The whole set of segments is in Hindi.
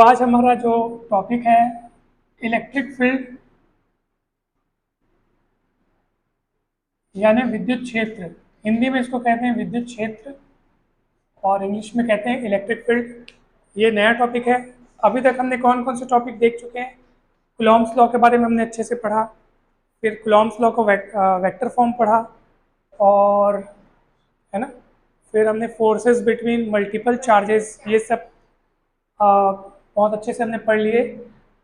आज हमारा जो टॉपिक है इलेक्ट्रिक फील्ड यानी विद्युत क्षेत्र। हिंदी में इसको कहते हैं विद्युत क्षेत्र और इंग्लिश में कहते हैं इलेक्ट्रिक फील्ड। ये नया टॉपिक है। अभी तक हमने कौन कौन से टॉपिक देख चुके हैं। कुलॉम्स लॉ के बारे में हमने अच्छे से पढ़ा, फिर कुलॉम्स लॉ को वेक्टर फॉर्म पढ़ा, और है ना, फिर हमने फोर्सेस बिटवीन मल्टीपल चार्जेस, ये सब बहुत अच्छे से हमने पढ़ लिए।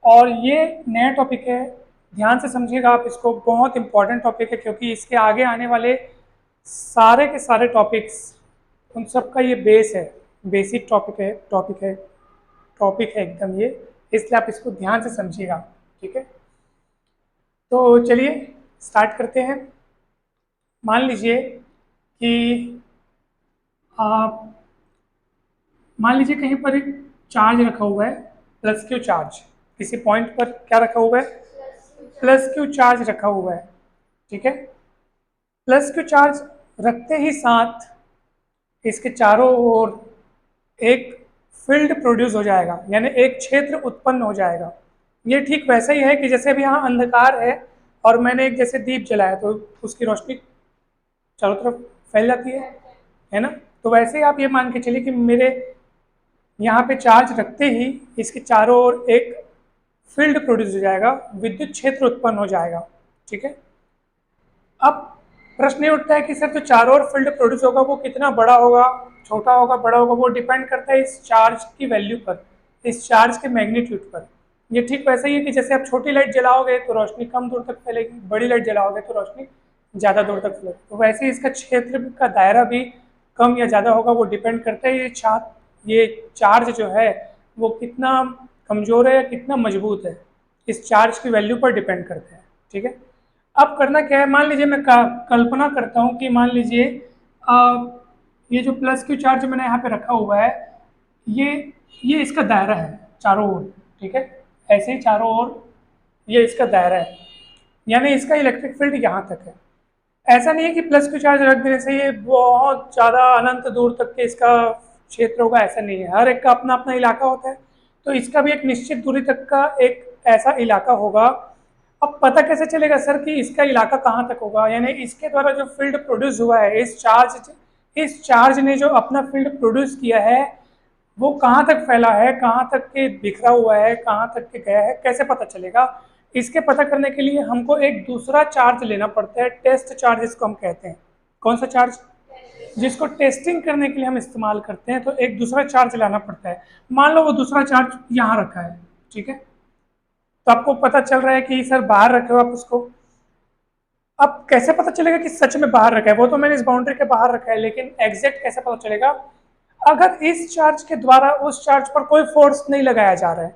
और ये नया टॉपिक है, ध्यान से समझिएगा आप इसको, बहुत इंपॉर्टेंट टॉपिक है क्योंकि इसके आगे आने वाले सारे के सारे टॉपिक्स, उन सब का ये बेस है, बेसिक टॉपिक है एकदम ये, इसलिए आप इसको ध्यान से समझिएगा। ठीक है, तो चलिए स्टार्ट करते हैं। मान लीजिए कि आप मान लीजिए कहीं पर एक चार्ज रखा हुआ है, प्लस क्यू चार्ज। किसी पॉइंट पर क्या रखा हुआ है? प्लस क्यू चार्ज रखा हुआ है। ठीक है, प्लस क्यू चार्ज रखते ही साथ इसके चारों ओर एक फील्ड प्रोड्यूस हो जाएगा, यानी एक क्षेत्र उत्पन्न हो जाएगा। ये ठीक वैसा ही है कि जैसे अभी यहाँ अंधकार है और मैंने एक जैसे दीप जलाया तो उसकी रोशनी चारों तरफ फैल जाती है ना। तो वैसे ही आप ये मान के चलिए कि मेरे यहाँ पे चार्ज रखते ही इसके चारों ओर एक फील्ड प्रोड्यूस हो जाएगा, विद्युत क्षेत्र उत्पन्न हो जाएगा। ठीक है, अब प्रश्न ये उठता है कि सर जो चारों ओर फील्ड प्रोड्यूस होगा वो कितना बड़ा होगा, छोटा होगा, बड़ा होगा? वो डिपेंड करता है इस चार्ज की वैल्यू पर, इस चार्ज के मैग्नीट्यूड पर। ये ठीक वैसा ही है कि जैसे आप छोटी लाइट जलाओगे तो रोशनी कम दूर तक फैलेगी, बड़ी लाइट जलाओगे तो रोशनी ज़्यादा दूर तक फैलेगी। तो वैसे ही इसका क्षेत्र का दायरा भी कम या ज़्यादा होगा, वो डिपेंड करता है ये चार्ज जो है वो कितना कमज़ोर है या कितना मजबूत है, इस चार्ज की वैल्यू पर डिपेंड करता है। ठीक है, अब करना क्या है, मान लीजिए मैं कल्पना करता हूँ कि मान लीजिए ये जो प्लस क्यू चार्ज मैंने यहाँ पे रखा हुआ है, ये इसका दायरा है चारों ओर। ठीक है, ऐसे ही चारों ओर ये इसका दायरा है, यानी इसका इलेक्ट्रिक फील्ड यहाँ तक है। ऐसा नहीं है कि प्लस क्यू चार्ज रख देने से ये बहुत ज़्यादा अनंत दूर तक के इसका क्षेत्र होगा, ऐसा नहीं है। हर एक का अपना अपना इलाका होता है, तो इसका भी एक निश्चित दूरी तक का एक ऐसा इलाका होगा। अब पता कैसे चलेगा सर कि इसका इलाका कहाँ तक होगा? यानी इसके द्वारा जो फील्ड प्रोड्यूस हुआ है, इस चार्ज ने जो अपना फील्ड प्रोड्यूस किया है वो कहाँ तक फैला है, कहाँ तक के बिखरा हुआ है, कहाँ तक के गया है, कैसे पता चलेगा? इसके पता करने के लिए हमको एक दूसरा चार्ज लेना पड़ता है, टेस्ट चार्ज इसको हम कहते हैं। कौन सा चार्ज? जिसको टेस्टिंग करने के लिए हम इस्तेमाल करते हैं, तो एक दूसरा चार्ज लाना पड़ता है। मान लो वो दूसरा चार्ज यहाँ रखा है। ठीक है, तो आपको पता चल रहा है कि सर बाहर रखे हो आप उसको। अब कैसे पता चलेगा कि सच में बाहर रखा है? वो तो मैंने इस बाउंड्री के बाहर रखा है, लेकिन एग्जैक्ट कैसे पता चलेगा? अगर इस चार्ज के द्वारा उस चार्ज पर कोई फोर्स नहीं लगाया जा रहा है,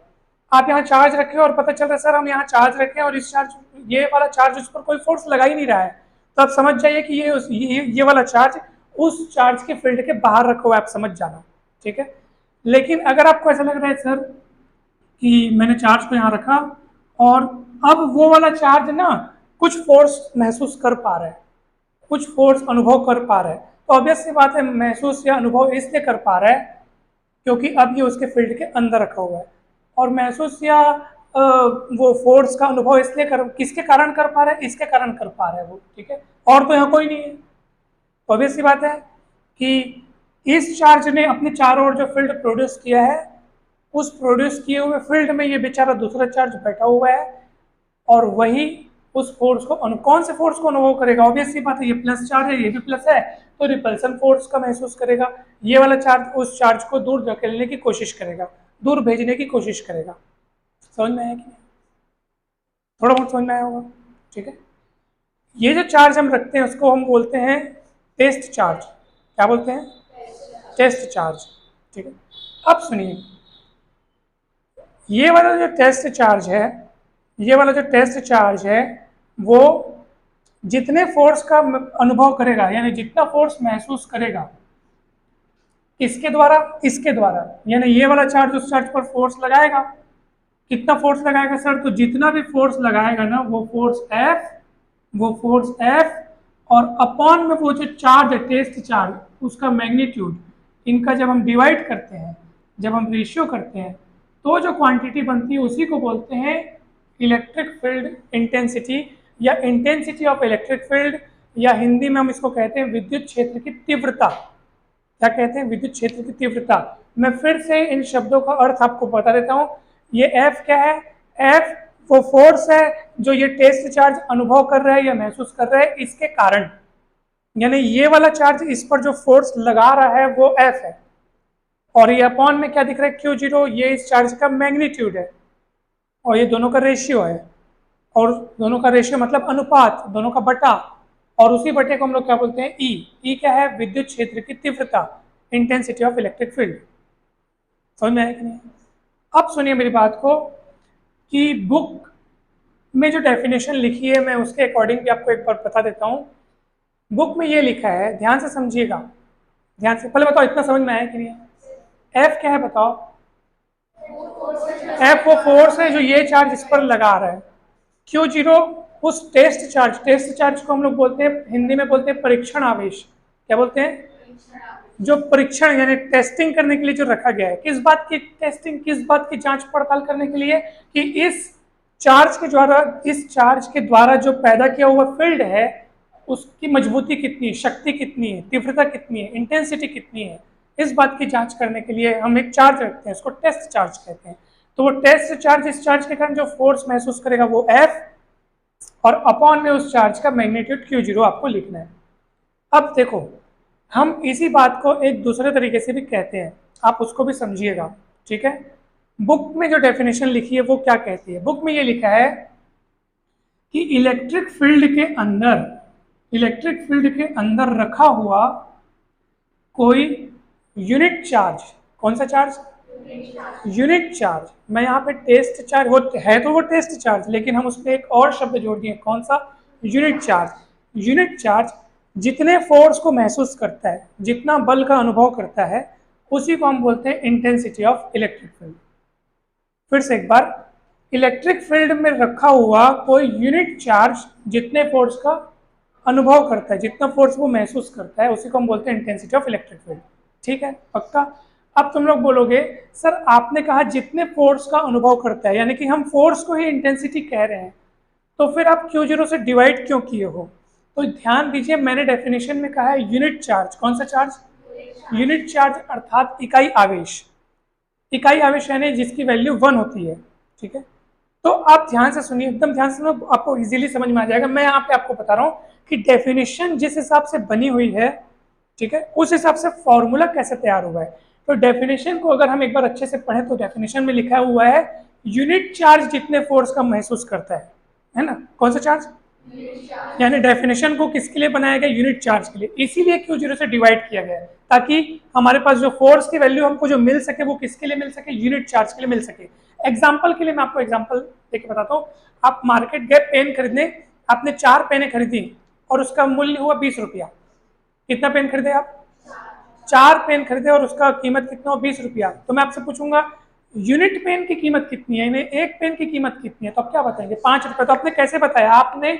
आप यहाँ चार्ज रखे और पता चल रहा है सर हम यहाँ चार्ज रखे और इस चार्ज, ये वाला चार्ज उस पर कोई फोर्स लगा ही नहीं रहा है, तो आप समझ जाइए कि ये वाला चार्ज उस चार्ज के फील्ड के बाहर रखा हुआ है, आप समझ जाना। ठीक है, लेकिन अगर आपको ऐसा लग रहा है सर कि मैंने चार्ज को यहाँ रखा और अब वो वाला चार्ज ना कुछ फोर्स महसूस कर पा रहा है, कुछ फोर्स अनुभव कर पा रहा है, तो ऑब्वियस सी बात है महसूस या अनुभव इसलिए कर पा रहा है क्योंकि अब ये उसके फील्ड के अंदर रखा हुआ है। और महसूस या वो फोर्स का अनुभव इसलिए किसके कारण कर पा रहा है? इसके कारण कर पा रहा है वो। ठीक है, और तो यहाँ कोई नहीं है। तो ऑब्वियस सी बात है कि इस चार्ज ने अपने चारों ओर जो फील्ड प्रोड्यूस किया है, उस प्रोड्यूस किए हुए फील्ड में ये बेचारा दूसरा चार्ज बैठा हुआ है और वही उस फोर्स को कौन से फोर्स को अनुभव करेगा? ऑब्वियस सी बात है, ये प्लस चार्ज है, ये भी प्लस है, तो रिपल्सन फोर्स का महसूस करेगा। ये वाला चार्ज उस चार्ज को दूर धकेलने की कोशिश करेगा, दूर भेजने की कोशिश करेगा। समझ में आया कि नहीं? थोड़ा बहुत समझ में आया होगा। ठीक है, ये जो चार्ज हम रखते हैं उसको हम बोलते हैं टेस्ट चार्ज। क्या बोलते हैं? Test charge. ठीक है, अब सुनिए, ये वाला जो टेस्ट चार्ज है, ये वाला जो टेस्ट चार्ज है वो जितने फोर्स का अनुभव करेगा, यानी जितना फोर्स महसूस करेगा इसके द्वारा, यानी ये वाला चार्ज उस चार्ज पर फोर्स लगाएगा। कितना फोर्स लगाएगा सर? तो जितना भी फोर्स लगाएगा ना वो फोर्स एफ और अपॉन में वो जो चार्ज है टेस्ट चार्ज, उसका मैग्नीट्यूड, इनका जब हम डिवाइड करते हैं जब हम रेशियो करते हैं तो जो क्वांटिटी बनती है उसी को बोलते हैं इलेक्ट्रिक फील्ड इंटेंसिटी या इंटेंसिटी ऑफ इलेक्ट्रिक फील्ड, या हिंदी में हम इसको कहते हैं विद्युत क्षेत्र की तीव्रता। क्या कहते हैं? विद्युत क्षेत्र की तीव्रता। मैं फिर से इन शब्दों का अर्थ आपको बता देता हूँ। ये F क्या है? F वो फोर्स है जो ये टेस्ट चार्ज अनुभव कर रहा है या महसूस कर रहा है इसके कारण, यानी ये वाला चार्ज इस पर जो फोर्स लगा रहा है वो F है, और ये अपॉन में क्या दिख रहा है? Q0, ये इस चार्ज का मैग्नीट्यूड है, और ये दोनों का रेशियो है, और दोनों का रेशियो मतलब अनुपात, दोनों का बटा, और उसी बटे को हम लोग क्या बोलते हैं? ई। ई क्या है? विद्युत क्षेत्र की तीव्रता, इंटेंसिटी ऑफ इलेक्ट्रिक फील्ड। समझ में आया कि नहीं? अब सुनिए मेरी बात को कि बुक में जो डेफिनेशन लिखी है मैं उसके अकॉर्डिंग भी आपको एक बार बता देता हूँ। बुक में ये लिखा है, ध्यान से समझिएगा, ध्यान से। पहले बताओ इतना समझ में आया कि नहीं? एफ क्या है बताओ? एफ वो फोर्स है जो ये चार्ज इस पर लगा रहा है। Q0 उस टेस्ट चार्ज को हम लोग बोलते हैं, हिंदी में बोलते हैं परीक्षण आवेश। क्या बोलते हैं? जो परीक्षण यानी टेस्टिंग करने के लिए जो रखा गया है। किस बात की टेस्टिंग, किस बात की जांच पड़ताल करने के लिए? कि इस चार्ज के द्वारा जो पैदा किया हुआ फील्ड है उसकी मजबूती कितनी है, शक्ति कितनी है, तीव्रता कितनी है, इंटेंसिटी कितनी है, इस बात की जांच करने के लिए हम एक चार्ज रखते हैं, इसको टेस्ट चार्ज कहते हैं। तो वो टेस्ट चार्ज, इस चार्ज के कारण जो फोर्स महसूस करेगा वो F, और अपॉन में उस चार्ज का मैग्नीट्यूड Q0 आपको लिखना है। अब देखो, हम इसी बात को एक दूसरे तरीके से भी कहते हैं, आप उसको भी समझिएगा, ठीक है? बुक में जो डेफिनेशन लिखी है वो क्या कहती है? बुक में ये लिखा है कि इलेक्ट्रिक फील्ड के अंदर रखा हुआ कोई यूनिट चार्ज, कौन सा चार्ज? Unit charge. मैं यहाँ पे टेस्ट चार्ज वो है, तो वो टेस्ट चार्ज, लेकिन हम उसमें एक और शब्द जोड़ दिए, कौन सा? Unit charge. यूनिट चार्ज जितने फोर्स को महसूस करता है, जितना बल का अनुभव करता है, उसी को हम बोलते हैं इंटेंसिटी ऑफ इलेक्ट्रिक फील्ड। फिर से एक बार, इलेक्ट्रिक फील्ड में रखा हुआ कोई यूनिट चार्ज जितने फोर्स का अनुभव करता है, जितना फोर्स वो महसूस करता है, उसी को हम बोलते हैं इंटेंसिटी ऑफ इलेक्ट्रिक फील्ड। ठीक है, पक्का? अब तुम लोग बोलोगे सर आपने कहा जितने फोर्स का अनुभव करता है, यानी कि हम फोर्स को ही इंटेंसिटी कह रहे हैं, तो फिर आप Q0 से डिवाइड क्यों किए हो? तो ध्यान दीजिए, मैंने डेफिनेशन में कहा है यूनिट चार्ज। कौन सा चार्ज? यूनिट चार्ज अर्थात इकाई आवेश। इकाई आवेश यानी जिसकी वैल्यू 1 होती है। ठीक है, तो आप ध्यान से सुनिए, एकदम ध्यान से सुनो, आपको इजीली समझ में आ जाएगा। मैं यहाँ पे आपको बता रहा हूँ कि डेफिनेशन जिस हिसाब से बनी हुई है, ठीक है, उस हिसाब से फॉर्मूला कैसे तैयार हुआ है। तो डेफिनेशन को अगर हम एक बार अच्छे से पढ़ें तो डेफिनेशन में लिखा हुआ है यूनिट चार्ज जितने फोर्स का महसूस करता है ना? कौन सा चार्ज? यानी डेफिनेशन को किसके लिए बनाया गया? यूनिट चार्ज के लिए। इसीलिए Q0 से डिवाइड किया गया है, ताकि हमारे पास जो फोर्स की वैल्यू हमको जो मिल सके वो किसके लिए मिल सके? यूनिट चार्ज के लिए मिल सके। एग्जाम्पल के लिए मैं आपको एग्जाम्पल देके बताता हूँ। आप मार्केट गए पेन खरीदने, आपने 4 पेनें खरीदी और उसका मूल्य हुआ 20 रुपया। कितना पेन खरीदे आप? 4 पेन खरीदे और उसका कीमत कितना हो? 20 रुपया। तो मैं आपसे पूछूंगा यूनिट पेन की कीमत कितनी है, यानी एक पेन की कीमत कितनी है, तो आप क्या बताएंगे? 5 रुपये। तो आपने कैसे बताया? आपने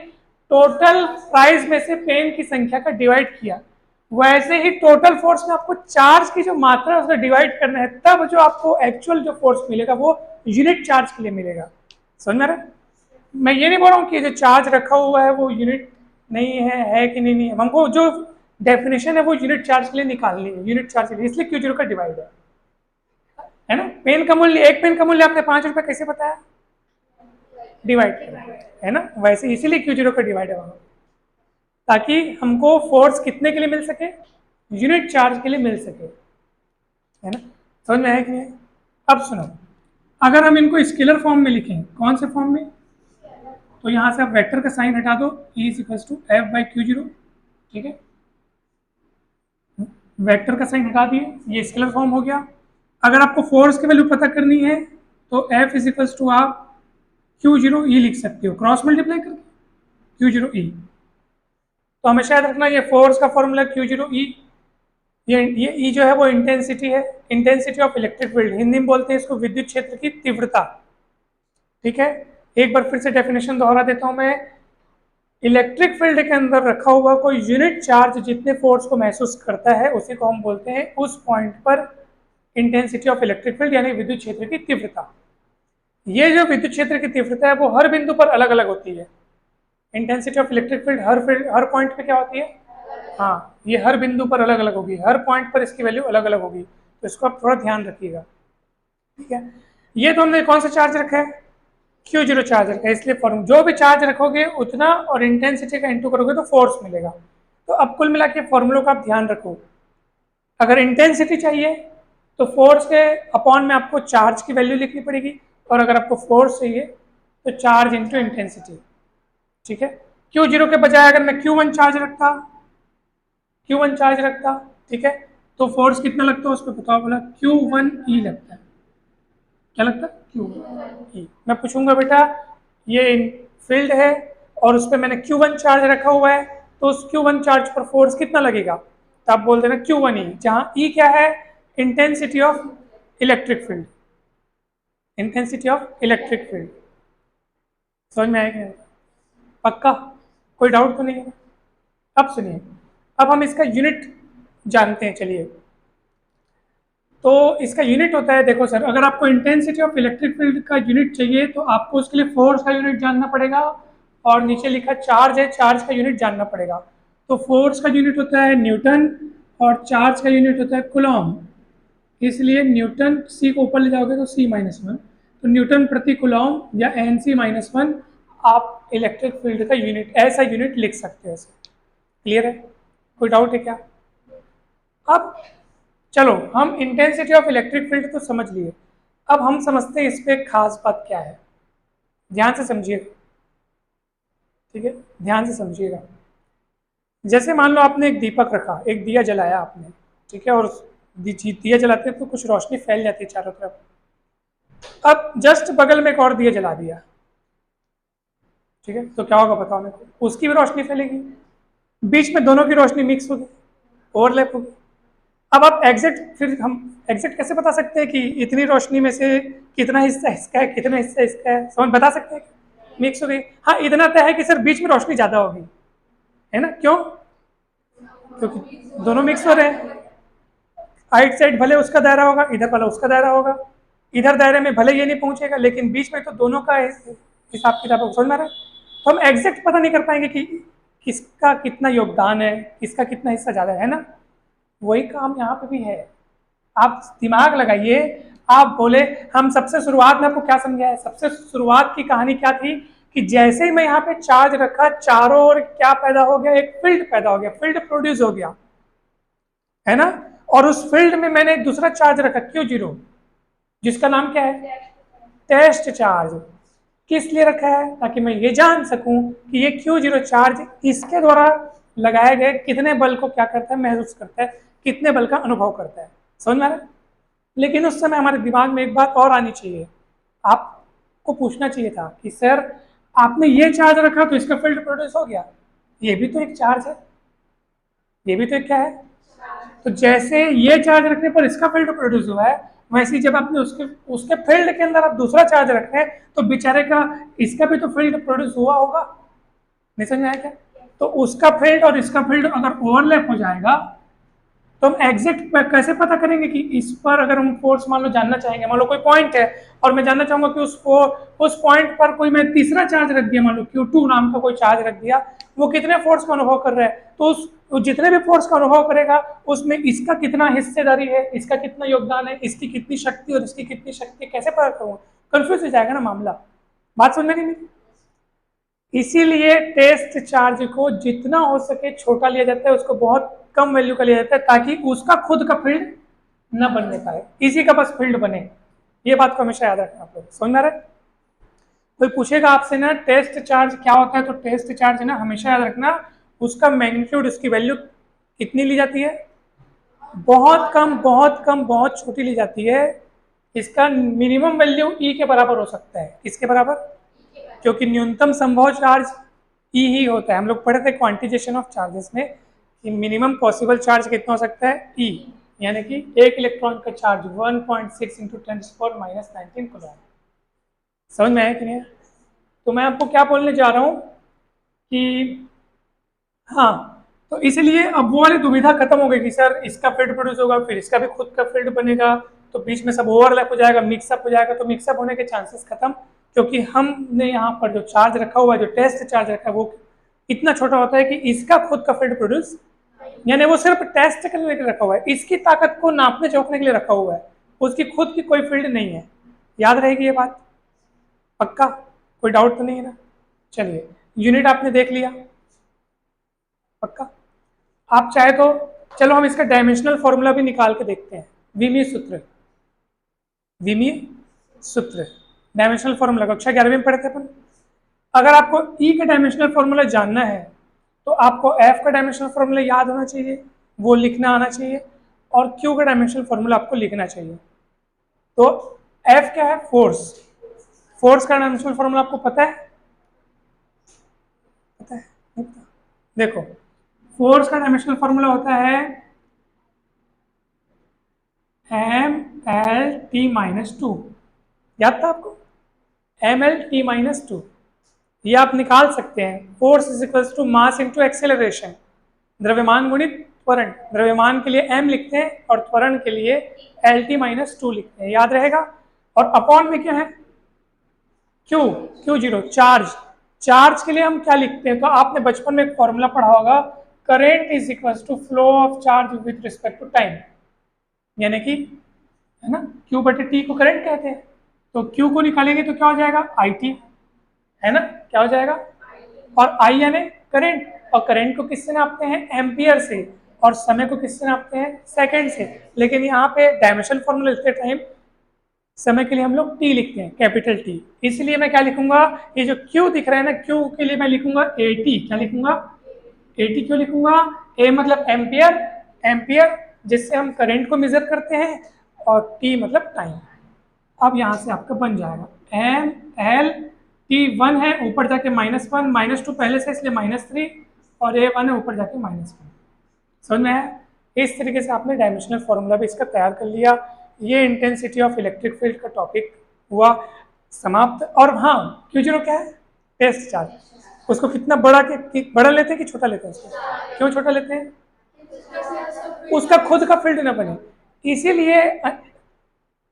टोटल प्राइस में से पेन की संख्या का डिवाइड किया। वैसे ही टोटल फोर्स में आपको चार्ज की जो मात्रा है उसमें डिवाइड करना है, तब जो आपको एक्चुअल जो फोर्स मिलेगा वो यूनिट चार्ज के लिए मिलेगा। समझ में आ रहा है? मैं ये नहीं बोल रहा हूँ कि जो चार्ज रखा हुआ है वो यूनिट नहीं है कि नहीं है। हमको जो डेफिनेशन है वो यूनिट चार्ज के लिए निकालनी है, यूनिट चार्ज के लिए, इसलिए Q0 का डिवाइड है ना? पेन का मूल्य, एक पेन का मूल्य आपने 5 रुपये कैसे बताया? डिवाइड है ना? वैसे इसीलिए Q0 का डिवाइड है वहां, ताकि हमको फोर्स कितने के लिए मिल सके? यूनिट चार्ज के लिए मिल सके, है ना? समझ में आया कि नहीं? अब सुनो, अगर हम इनको स्केलर फॉर्म में लिखें, कौन से फॉर्म में? तो यहाँ से आप वेक्टर का साइन हटा दो, E = F/Q0। ठीक है, वेक्टर का साइन हटा दिए, ये स्केलर फॉर्म हो गया। अगर आपको फोर्स की वैल्यू पता करनी है तो F = आप Q0E लिख सकते हो, क्रॉस मल्टीप्लाई करके Q0E। तो हमेशा याद रखना ये फोर्स का फॉर्मूला Q0E, ये E जो है वो इंटेंसिटी है, intensity of electric field. Hindi में बोलते हैं इसको विद्युत क्षेत्र की तीव्रता। ठीक है, एक बार फिर से डेफिनेशन दोहरा देता हूं मैं। इलेक्ट्रिक फील्ड के अंदर रखा हुआ कोई यूनिट चार्ज जितने फोर्स को महसूस करता है उसी को हम बोलते हैं उस पॉइंट पर इंटेंसिटी ऑफ इलेक्ट्रिक फील्ड यानी विद्युत क्षेत्र की तीव्रता। ये जो विद्युत क्षेत्र की तीव्रता है वो हर बिंदु पर अलग अलग होती है। Intensity of electric field her point पे क्या होती है, हाँ, ये हर बिंदु पर अलग अलग होगी, हर पॉइंट पर इसकी वैल्यू अलग अलग होगी, तो इसको आप थोड़ा ध्यान रखिएगा, ठीक है। ये तो हमने कौन सा चार्ज रखा है, Q0 चार्ज रखा है, इसलिए फॉर्म जो भी चार्ज रखोगे उतना और इंटेंसिटी का इंटू करोगे तो फोर्स मिलेगा। तो अब कुल मिला के फॉर्मूलों का आप ध्यान रखो, अगर इंटेंसिटी चाहिए तो फोर्स के अपॉन में आपको चार्ज की वैल्यू लिखनी पड़ेगी, और अगर आपको फोर्स चाहिए तो चार्ज इंटू इंटेंसिटी, ठीक है। Q0 के बजाय अगर मैं Q1 चार्ज रखता, ठीक है, तो फोर्स कितना लगता है उस पर बताओ, बोला Q1E लगता है, क्या लगता है, Q1E। मैं पूछूंगा बेटा ये फील्ड है और उस पर मैंने Q1 चार्ज रखा हुआ है, तो उस Q1 चार्ज पर फोर्स कितना लगेगा, तो आप बोल देना Q1E, जहां E क्या है, intensity of electric field, intensity of electric field. समझ में आएगा, पक्का, कोई डाउट तो नहीं है। अब सुनिए, अब हम इसका यूनिट जानते हैं, चलिए। तो इसका यूनिट होता है, देखो सर, अगर आपको इंटेंसिटी ऑफ इलेक्ट्रिक फील्ड का यूनिट चाहिए तो आपको उसके लिए फोर्स का यूनिट जानना पड़ेगा, और नीचे लिखा चार्ज है, चार्ज का यूनिट जानना पड़ेगा। तो फोर्स का यूनिट होता है न्यूटन और चार्ज का यूनिट होता है कूलॉम, इसलिए न्यूटन, सी को ऊपर ले जाओगे तो C-1, तो न्यूटन प्रति कूलॉम या Nc-1 आप इलेक्ट्रिक फील्ड का यूनिट, ऐसा यूनिट लिख सकते हैं। क्लियर है, कोई डाउट है क्या। अब चलो, हम इंटेंसिटी ऑफ इलेक्ट्रिक फील्ड तो समझ लिए, अब हम समझते हैं इस पे खास बात क्या है, ध्यान से समझिएगा, ठीक है, ध्यान से समझिएगा। जैसे मान लो आपने एक दीपक रखा, एक दिया जलाया आपने, ठीक है, और दिया जलाते हैं तो कुछ रोशनी फैल जाती है चारों तरफ। अब जस्ट बगल में एक और दिया जला दिया, ठीक है, तो क्या होगा बताओ मेरे को, उसकी भी रोशनी फैलेगी, बीच में दोनों की रोशनी मिक्स होगी, ओवरलैप होगी। अब आप हम एग्जैक्ट कैसे बता सकते हैं कि इतनी रोशनी में से कितना हिस्सा इसका है, कितना हिस्सा इसका है, समझ बता सकते हैं, मिक्स हो गई। हाँ, इतना तय है कि सर बीच में रोशनी ज्यादा होगी, है ना, क्यों, क्योंकि दोनों मिक्स हो रहे हैं। राइट साइड भले उसका दायरा होगा, इधर भले उसका दायरा होगा, इधर दायरे में भले ये नहीं पहुंचेगा, लेकिन बीच में तो दोनों का हिसाब किताब समझ में आ रहा है। तो हम एग्जैक्ट पता नहीं कर पाएंगे कि किसका कितना योगदान है, किसका कितना हिस्सा ज्यादा है ना, वही काम यहाँ पे भी है। आप दिमाग लगाइए, आप बोले, हम सबसे शुरुआत में आपको क्या समझाया, सबसे शुरुआत की कहानी क्या थी कि जैसे ही मैं यहाँ पे चार्ज रखा, चारों ओर क्या पैदा हो गया, एक फील्ड पैदा हो गया, फील्ड प्रोड्यूस हो गया, है ना। और उस फील्ड में मैंने एक दूसरा चार्ज रखा Q0, जिसका नाम क्या है, टेस्ट चार्ज। किस लिए रखा है, ताकि मैं ये जान सकूं कि ये Q0 चार्ज इसके द्वारा लगाए गए कितने बल को क्या करता है, महसूस करता है, कितने बल का अनुभव करता है, समझ में आ रहा है। लेकिन उस समय हमारे दिमाग में एक बात और आनी चाहिए, आपको पूछना चाहिए था कि सर आपने ये चार्ज रखा तो इसका फील्ड प्रोड्यूस हो गया, ये भी तो एक चार्ज है, ये भी तो एक क्या है। तो जैसे ये चार्ज रखने पर इसका फील्ड प्रोड्यूस हुआ है, वैसे ही जब आपने उसके उसके फील्ड के अंदर आप दूसरा चार्ज रख रहे हैं तो बेचारे का इसका भी तो फील्ड प्रोड्यूस हुआ होगा, नहीं समझ में आया क्या। तो उसका फील्ड और इसका फील्ड अगर ओवरलैप हो जाएगा तो हम एग्जैक्ट कैसे पता करेंगे कि इस पर अगर हम फोर्स मान लो जानना चाहेंगे, मान लो कोई पॉइंट है और मैं जानना चाहूंगा कि उस पॉइंट पर कोई मैं तीसरा चार्ज रख दिया, मान लो Q2 नाम का कोई चार्ज रख दिया, वो कितने फोर्स का अनुभव कर रहा है, तो उस जितने भी फोर्स का अनुभव करेगा उसमें इसका कितना हिस्सेदारी है, इसका कितना योगदान है, इसकी कितनी शक्ति और इसकी कितनी शक्ति, कैसे पता करूँ, कंफ्यूज हो जाएगा ना मामला। बात समझ में नहीं। इसीलिए टेस्ट चार्ज को जितना हो सके छोटा लिया जाता है, उसको बहुत कम वैल्यू का लिया जाता है ताकि उसका खुद का फील्ड न बनने पाए, इसी का बस फील्ड बने। ये बात को हमेशा याद रखना, आप लोग समझ में आ रहा है। कोई पूछेगा आपसे ना टेस्ट चार्ज क्या होता है, तो टेस्ट चार्ज है ना, हमेशा याद रखना उसका मैग्नीट्यूड, उसकी वैल्यू कितनी ली जाती है, बहुत कम, बहुत कम, बहुत छोटी ली जाती है। इसका मिनिमम वैल्यू ई के बराबर हो सकता है, किसके बराबर, क्योंकि न्यूनतम संभव चार्ज ई ही होता है। हम लोग पढ़े थे क्वांटिजेशन ऑफ चार्जेस में कि मिनिमम पॉसिबल चार्ज कितना हो सकता है, ई, यानी कि एक इलेक्ट्रॉन का चार्ज 1.6 × 10⁻⁹ कूलॉम। समझ में आया कि नहीं। तो मैं आपको क्या बोलने जा रहा हूँ कि हाँ, तो इसलिए अब वो वाली दुविधा खत्म हो गई कि सर इसका फील्ड प्रोड्यूस होगा फिर इसका भी खुद का फील्ड बनेगा, तो बीच में सब ओवरलैप हो जाएगा, मिक्सअप हो जाएगा, तो मिक्सअप होने के चांसेस खत्म, क्योंकि हमने यहाँ पर जो चार्ज रखा हुआ है, जो टेस्ट चार्ज रखा है, वो इतना छोटा होता है कि इसका खुद का फील्ड प्रोड्यूस, यानी वो सिर्फ टेस्ट के लिए रखा हुआ है, इसकी ताकत को नापने चौंकने के लिए रखा हुआ है, उसकी खुद की कोई फील्ड नहीं है। याद रहेगी ये बात? पक्का? कोई डाउट तो नहीं है ना? चलिए, यूनिट आपने देख लिया, पक्का? आप चाहे तो चलो हम इसका डायमेंशनल फॉर्मूला भी निकाल के देखते हैं। विमीय सूत्र, विमीय सूत्र, डायमेंशनल फॉर्मूला कक्षा 11वीं में पढ़े थे अपन। अगर आपको ई का डायमेंशनल फॉर्मूला जानना है तो आपको एफ का डायमेंशनल फॉर्मूला याद होना चाहिए, वो लिखना आना चाहिए, और क्यू का डायमेंशनल फॉर्मूला आपको लिखना चाहिए। तो एफ क्या है? फोर्स। फोर्स का डायमेंशनल फॉर्मूला आपको पता है? पता है? नहीं पता? देखो, फोर्स का डायमेंशनल फॉर्मूला होता है mL_T-2। याद था आपको? mL_T-2, ये आप निकाल सकते हैं। Force is equal to mass into acceleration, द्रव्यमान गुणित त्वरण। द्रव्यमान के लिए m लिखते हैं और त्वरण के लिए L_T-2 लिखते हैं, याद रहेगा। और अपॉन में क्या है? Q, Q0, charge. चार्ज के लिए हम क्या लिखते हैं? तो आपने बचपन में एक फॉर्मूला पढ़ा होगा, current is equal to flow of charge with respect to time, यानी कि, है ना, Q बटे T को करंट कहते हैं। तो Q को निकालेंगे तो क्या हो जाएगा? IT, है ना, क्या हो जाएगा? और I यानी करंट, और करंट को किससे नापते हैं? एम्पियर से, और समय को किससे नापते हैं? सेकंड से। लेकिन यहाँ पे डायमेंशनल फॉर्मूला लिखते टाइम समय के लिए हम लोग T लिखते हैं, कैपिटल T। इसलिए मैं क्या लिखूंगा? ये जो Q दिख रहा है ना, Q के लिए मैं लिखूंगा AT। क्या लिखूंगा? AT क्यों लिखूंगा? A मतलब एम्पियर, एम्पियर जिससे हम करंट को मेजर करते हैं, और T मतलब टाइम। अब यहाँ से आपका बन जाएगा mL_T1 है, ऊपर जाके -1, -2 पहले से, इसलिए -3, और A1 है, ऊपर जाके -1। समझ में आया? इस तरीके से आपने डायमेंशनल फॉर्मूला भी इसका तैयार कर लिया। ये इंटेंसिटी ऑफ इलेक्ट्रिक फील्ड का टॉपिक हुआ समाप्त। और हाँ, Q0 क्या है? Test charge. उसको कितना बड़ा बड़ा लेते हैं कि छोटा लेते हैं उसको? क्यों छोटा लेते हैं? उसका खुद का फील्ड ना बने, इसीलिए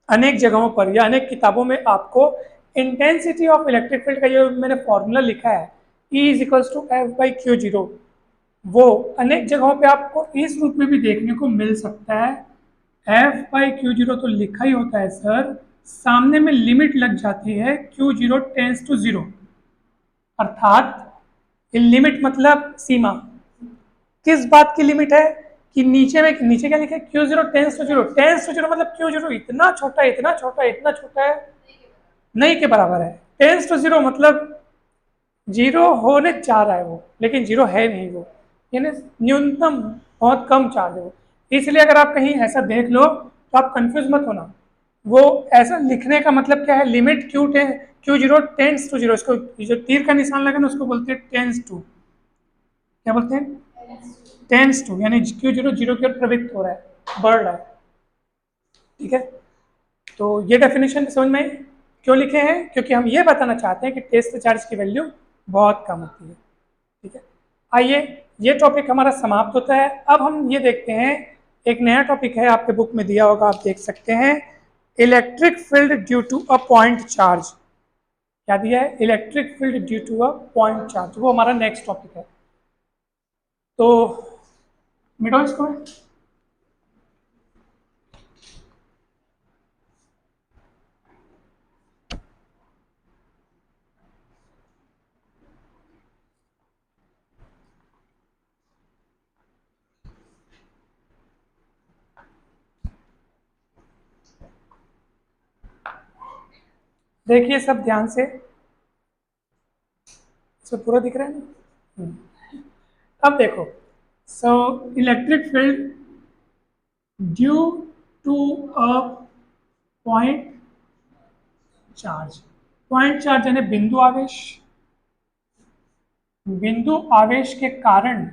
अनेक जगहों पर या अनेक किताबों में आपको इंटेंसिटी ऑफ इलेक्ट्रिक फील्ड का जो मैंने फॉर्मूला लिखा है, E is equals to F/Q0, वो अनेक जगहों पे आपको इस रूप में भी देखने को मिल सकता है। F/Q0 तो लिखा ही होता है सर, सामने में लिमिट लग जाती है, Q0 टेंस टू 0, अर्थात लिमिट मतलब सीमा। किस बात की लिमिट है? कि नीचे में, नीचे क्या लिखा है? Q0 tense to 0। Tense to 0 मतलब Q0 इतना छोटा, इतना छोटा, इतना छोटा है, नहीं के बराबर है। टेंस टू 0 मतलब 0 होने जा रहा है वो, लेकिन 0 है नहीं वो, यानी न्यूनतम बहुत कम चार्ज है वो। इसलिए अगर आप कहीं ऐसा देख लो तो आप कंफ्यूज मत होना, वो ऐसा लिखने का मतलब क्या है? लिमिट Q0 टेंस टू 0, इसको जो तीर का निशान लगा ना, उसको बोलते हैं टेंस टू। क्या बोलते हैं? टेंस टू, यानी Q0 0 की ओर प्रवृत्त हो रहा है, बढ़ रहा है। ठीक है, तो ये डेफिनेशन समझ में आई? क्यों लिखे हैं? क्योंकि हम ये बताना चाहते हैं कि टेस्ट चार्ज की वैल्यू बहुत कम होती है। ठीक है, आइए, ये टॉपिक हमारा समाप्त होता है। अब हम ये देखते हैं, एक नया टॉपिक है, आपके बुक में दिया होगा, आप देख सकते हैं, electric field due to a point charge. क्या दिया है? Electric field due to a point charge, वो हमारा नेक्स्ट टॉपिक है। तो मिटो इसको। देखिए सब ध्यान से, सब पूरा दिख रहा है ना? अब देखो, so electric field due to a point charge. Point charge यानी बिंदु आवेश। बिंदु आवेश के कारण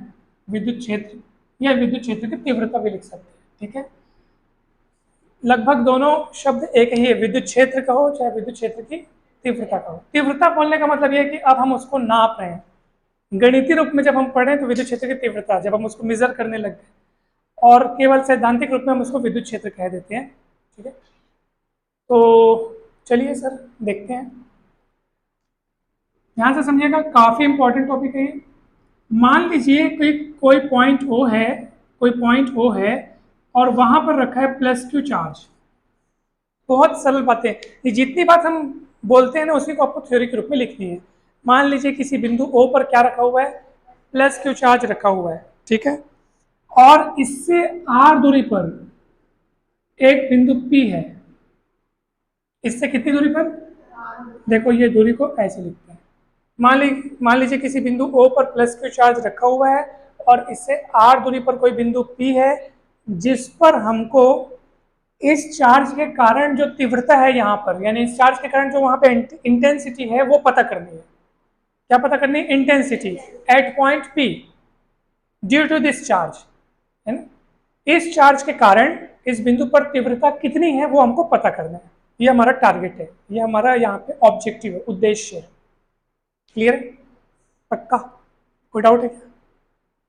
विद्युत क्षेत्र या विद्युत क्षेत्र की तीव्रता भी लिख सकते हैं। ठीक है, लगभग दोनों शब्द एक ही है, विद्युत क्षेत्र कहो चाहे विद्युत क्षेत्र की तीव्रता कहो। तीव्रता बोलने का मतलब यह है कि अब हम उसको नाप रहे हैं। गणितीय रूप में जब हम पढ़े तो विद्युत क्षेत्र की तीव्रता, जब हम उसको मेजर करने लग गए, और केवल सैद्धांतिक रूप में हम उसको विद्युत क्षेत्र कह देते हैं। ठीक है, तो चलिए सर देखते हैं, ध्यान से समझिएगा, काफी इंपॉर्टेंट टॉपिक है ये। मान लीजिए कोई कोई पॉइंट ओ है, कोई पॉइंट ओ है और वहां पर रखा है प्लस क्यू चार्ज। बहुत सरल बातें, ये जितनी बात हम बोलते हैं ना उसी को आपको थ्योरी के रूप में लिखनी है। मान लीजिए किसी बिंदु ओ पर क्या रखा हुआ है, प्लस क्यू चार्ज रखा हुआ है, ठीक है, और इससे आर दूरी पर एक बिंदु पी है। इससे कितनी दूरी पर, देखो ये दूरी को ऐसे लिखते हैं। मान लीजिए किसी बिंदु ओ पर प्लस क्यू चार्ज रखा हुआ है और इससे आर दूरी पर कोई बिंदु पी है, जिस पर हमको इस चार्ज के कारण जो तीव्रता है यहाँ पर, यानी इस चार्ज के कारण जो वहां पे इंटेंसिटी है वो पता करनी है। क्या पता करनी है? Intensity at point P due to this charge, है ना। इस चार्ज के कारण इस बिंदु पर तीव्रता कितनी है वो हमको पता करना है। ये हमारा टारगेट है, ये हमारा यहाँ पे ऑब्जेक्टिव है, उद्देश्य है। क्लियर है? पक्का? कोई डाउट है क्या?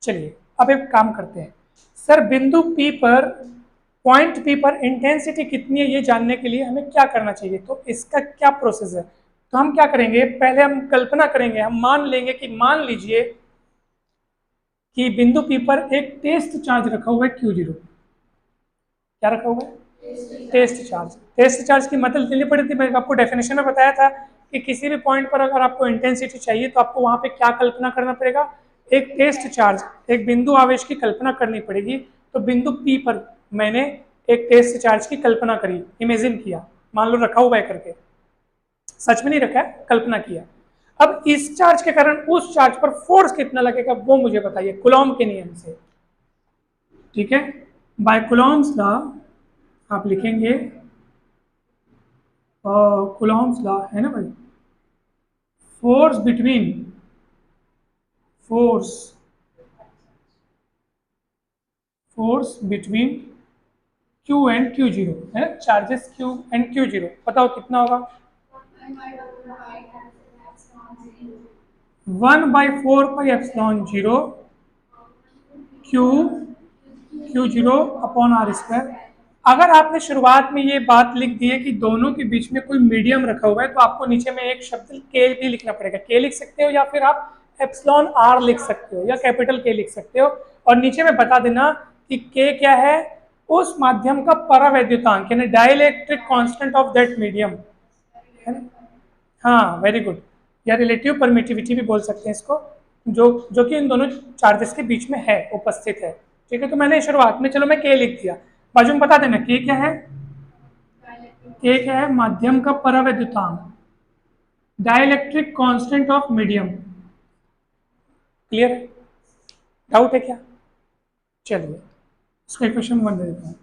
चलिए अब एक काम करते हैं सर, बिंदु P पर, पॉइंट P पर इंटेंसिटी कितनी है ये जानने के लिए हमें क्या करना चाहिए, तो इसका क्या प्रोसेस है। तो हम क्या करेंगे, पहले हम कल्पना करेंगे, हम मान लेंगे कि मान लीजिए कि बिंदु P पर एक टेस्ट चार्ज रखा हुआ है Q0। क्या रखा हुआ है? Test charge. टेस्ट चार्ज की मतलब लेनी पड़ी थी, मैंने आपको डेफिनेशन में बताया था कि किसी भी पॉइंट पर अगर आपको इंटेंसिटी चाहिए तो आपको वहां पे क्या कल्पना करना पड़ेगा, एक टेस्ट चार्ज, एक बिंदु आवेश की कल्पना करनी पड़ेगी। तो बिंदु P पर मैंने एक टेस्ट चार्ज की कल्पना करी, इमेजिन किया, मान लो रखा हुआ है करके, सच में नहीं रखा है, कल्पना किया। अब इस चार्ज के कारण उस चार्ज पर फोर्स कितना लगेगा वो मुझे बताइए कूलॉम के नियम से, ठीक है। बाय कूलॉम्स लॉ आप लिखेंगे, कूलॉम्स लॉ है ना भाई, force between, force force between Q and Q0 है ना, चार्जेस Q एंड Q0, बताओ कितना होगा? 1/4πε0 Q0 अपॉन आर स्क्वायर। अगर आपने शुरुआत में ये बात लिख दी है कि दोनों के बीच में कोई मीडियम रखा हुआ है, तो आपको नीचे में एक शब्द के भी लिखना पड़ेगा। के लिख सकते हो या फिर आप एप्सिलॉन आर लिख सकते हो या कैपिटल के लिख सकते हो, और नीचे में बता देना कि के क्या है, उस माध्यम का परावैद्युतांक, यानी dielectric constant of that medium, है ना। हाँ वेरी गुड, या रिलेटिव परमिटिविटी भी बोल सकते हैं इसको, जो कि इन दोनों चार्जेस के बीच में है, उपस्थित है, ठीक है। तो मैंने शुरुआत में, चलो मैं के लिख दिया, बाजू में बता देना के क्या है। के क्या है? माध्यम का परावैद्युतांक, dielectric constant of medium. Clear? Doubt है क्या? चलिए इसको इक्वेशन 1 दे देता हूँ।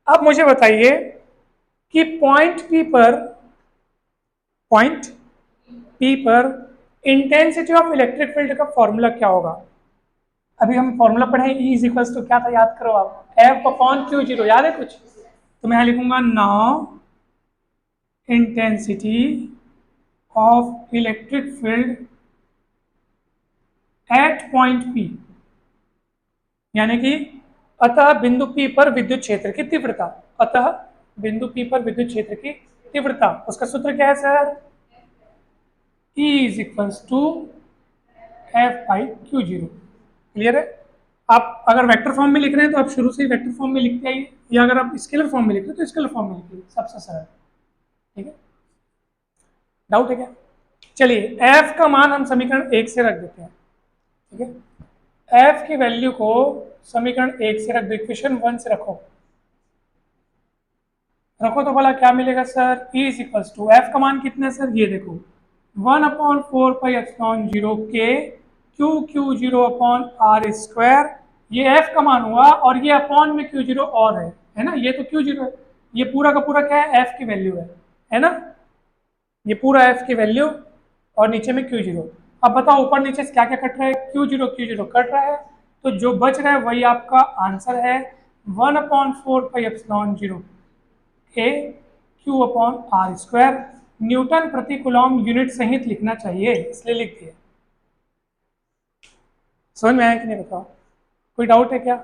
अब मुझे बताइए कि पॉइंट P पर इंटेंसिटी ऑफ इलेक्ट्रिक फील्ड का फॉर्मूला क्या होगा। अभी हम फॉर्मूला पढ़े, E इज इक्वल्स टू क्या था, याद करो आप, F अपॉन Q0, याद है कुछ? तो मैं यहाँ लिखूंगा now intensity of electric field at point P, यानी कि अतः बिंदु P पर विद्युत क्षेत्र की तीव्रता, अतः बिंदु P पर विद्युत क्षेत्र की तीव्रता, उसका सूत्र क्या है sir? E is equals to F/Q0। Clear है? आप अगर वेक्टर फॉर्म में लिख रहे हैं तो आप शुरू से ही वेक्टर फॉर्म में लिखते आइए, या अगर आप स्केलर फॉर्म में लिख रहे हैं तो स्केलर फॉर्म में लिखिए, सबसे सरल, ठीक है। डाउट है क्या? चलिए F का मान हम समीकरण 1 से रख देते हैं, ठीक है। F की वैल्यू को समीकरण 1 से रख दो, इक्वेशन 1 से रखो, तो भला क्या मिलेगा sir? E is equals to, F का मान कितना है सर, ये देखो 1/4πε0 के Q0 अपॉन आर स्क्वायर, ये F का मान हुआ, और ये अपॉन में Q0 और है ना, ये तो Q0 है, ये पूरा का पूरा क्या है? F की वैल्यू है ना, ये पूरा F की वैल्यू और नीचे में Q0। अब बताओ ऊपर नीचे से क्या क्या कट रहा है? Q0 कट रहा है, तो जो बच रहा है वही आपका आंसर है, 1/4πε0 के Q upon R square. Newton प्रति कूलॉम यूनिट सहित लिखना चाहिए, इसलिए लिख दिए। समझ में आया कि नहीं बताओ? कोई डाउट है क्या?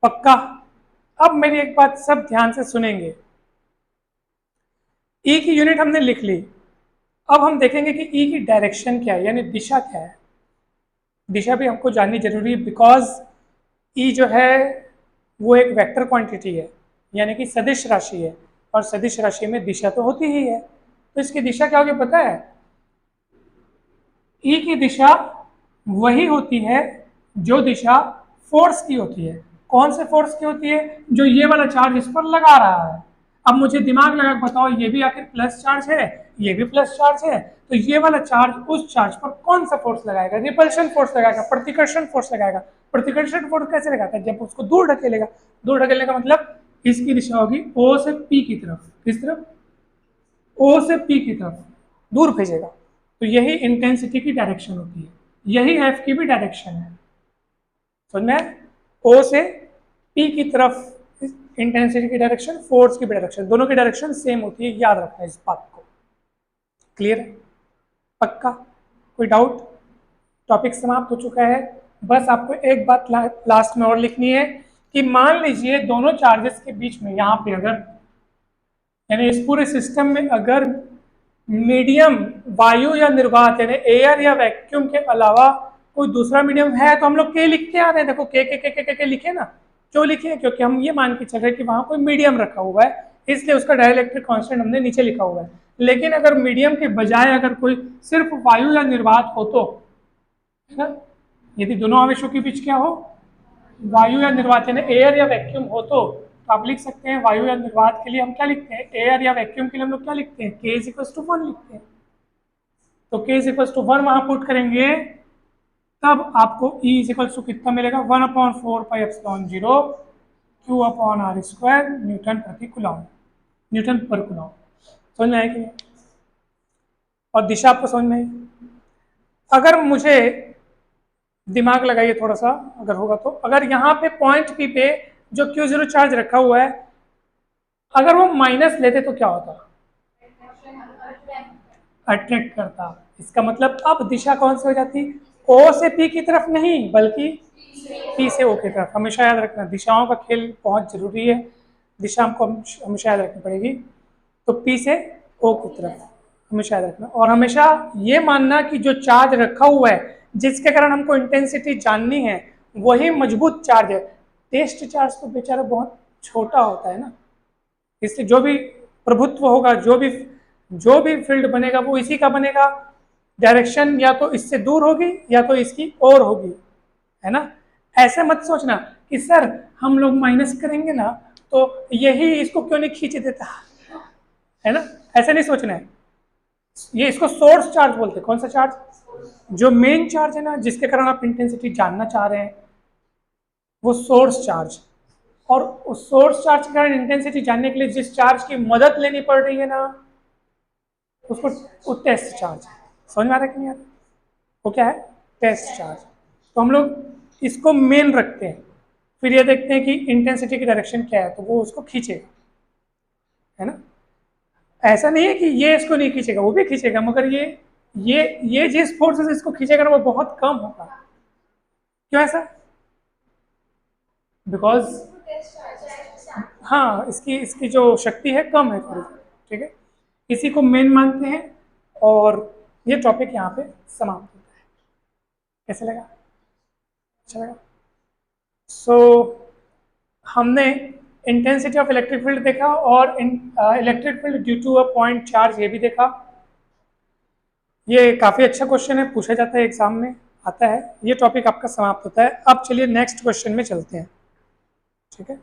पक्का? अब मेरी एक बात सब ध्यान से सुनेंगे, ई की यूनिट हमने लिख ली। अब हम देखेंगे कि ई की डायरेक्शन क्या है, यानी दिशा क्या है। दिशा भी हमको जाननी जरूरी है, बिकॉज ई जो है वो एक वेक्टर क्वांटिटी है, यानी कि सदिश राशि है, और सदिश राशि में दिशा तो होती ही है। तो इसकी दिशा क्या होगी पता है? ई की दिशा वही होती है जो दिशा फोर्स की होती है। कौन से फोर्स की होती है? जो ये वाला चार्ज इस पर लगा रहा है। अब मुझे दिमाग लगा के बताओ, ये भी आखिर प्लस चार्ज है, ये भी प्लस चार्ज है, तो ये वाला चार्ज उस चार्ज पर कौन सा फोर्स लगाएगा? रिपल्शन फोर्स लगाएगा, प्रतिकर्षण फोर्स लगाएगा। प्रतिकर्षण फोर्स कैसे लगाता है? जब उसको दूर ढकेलेगा। दूर ढकेलने का मतलब इसकी दिशा होगी ओ से पी की तरफ। किस तरफ? ओ से पी की तरफ दूर भेजेगा। तो यही इंटेंसिटी की डायरेक्शन होती है, यही एफ की भी डायरेक्शन है। समझ में? ओ से पी की तरफ इंटेंसिटी की डायरेक्शन, फोर्स की भी डायरेक्शन, दोनों की डायरेक्शन सेम होती है। याद रखना इस बात को। क्लियर है? पक्का? कोई डाउट? टॉपिक समाप्त हो चुका है। बस आपको एक बात लास्ट में और लिखनी है कि मान लीजिए दोनों चार्जेस के बीच में यहाँ पे अगर, यानी इस पूरे सिस्टम में अगर मीडियम वायु या निर्वात यानी एयर या वैक्यूम के अलावा कोई दूसरा मीडियम है, तो हम लोग के लिखते आ रहे हैं। देखो के लिखे ना, क्यों लिखे? क्योंकि हम ये मान के चल रहे हैं कि वहां कोई मीडियम रखा हुआ है, इसलिए उसका डाइलेक्ट्रिक कांस्टेंट हमने नीचे लिखा हुआ है। लेकिन अगर मीडियम के बजाय अगर कोई सिर्फ वायु या निर्वात हो तो, है ना, यदि दोनों आवेशों के बीच क्या हो, वायु या निर्वात यानी एयर या वैक्यूम हो तो आप लिख सकते हैं वायु या निर्वात के लिए हम क्या लिखते हैं, एयर या वैक्यूम के लिए हम लोग क्या लिखते हैं, k = 1 लिखते हैं। तो k = 1 वहां पुट करेंगे, तब आपको E = कितना मिलेगा? 1/4πε0 Q/r² न्यूटन प्रति कूलम, न्यूटन पर कूलम। समझ में आएगी? और दिशा आपको समझ में आई? अगर मुझे दिमाग लगाइए थोड़ा सा, अगर होगा तो, अगर यहाँ पे पॉइंट पी पे जो Q0 चार्ज रखा हुआ है, अगर वो माइनस लेते तो क्या होता? अट्रैक्ट करता। इसका मतलब अब दिशा कौन सी हो जाती? ओ से पी की तरफ नहीं, बल्कि पी से ओ की तरफ। हमेशा याद रखना, दिशाओं का खेल बहुत जरूरी है, दिशा हमको हमेशा याद रखनी पड़ेगी। तो पी से ओ की तरफ हमेशा याद रखना, और हमेशा ये मानना कि जो चार्ज रखा हुआ है जिसके कारण हमको इंटेंसिटी जाननी है वही मजबूत चार्ज है। टेस्ट चार्ज तो बेचारा बहुत छोटा होता है ना, इससे जो भी प्रभुत्व होगा, जो भी फील्ड बनेगा वो इसी का बनेगा। डायरेक्शन या तो इससे दूर होगी या तो इसकी ओर होगी, है ना। ऐसे मत सोचना कि सर हम लोग माइनस करेंगे ना तो यही इसको क्यों नहीं खींच देता, है ना। ऐसा नहीं सोचना है। ये इसको सोर्स चार्ज बोलते हैं। कौन सा चार्ज? जो मेन चार्ज है ना, जिसके कारण आप इंटेंसिटी जानना चाह रहे हैं, वो सोर्स चार्ज। और उस सोर्स चार्ज के कारण इंटेंसिटी जानने के लिए जिस चार्ज की मदद लेनी पड़ रही है ना, उसको वो टेस्ट चार्ज। समझ में आ रहा है कि नहीं आ रहा? वो क्या है? Test charge. तो हम लोग इसको मेन रखते हैं, फिर ये देखते हैं कि इंटेंसिटी की डायरेक्शन क्या है, तो वो उसको खींचेगा, है ना। ऐसा नहीं है कि ये इसको नहीं खींचेगा, वो भी खींचेगा, मगर ये जिस फोर्स से इसको खींचेगा ना वो बहुत कम होगा। क्यों ऐसा? बिकॉज हाँ, इसकी जो शक्ति है कम है थोड़ी, ठीक है। इसी को मेन मानते हैं, और ये टॉपिक यहाँ पे समाप्त होता है। कैसे लगा? अच्छा लगा? हमने इंटेंसिटी ऑफ इलेक्ट्रिक फील्ड देखा, और electric field due to a point charge ये भी देखा। ये काफ़ी अच्छा क्वेश्चन है, पूछा जाता है एग्जाम में, आता है। ये टॉपिक आपका समाप्त होता है। अब चलिए नेक्स्ट क्वेश्चन में चलते हैं, ठीक है।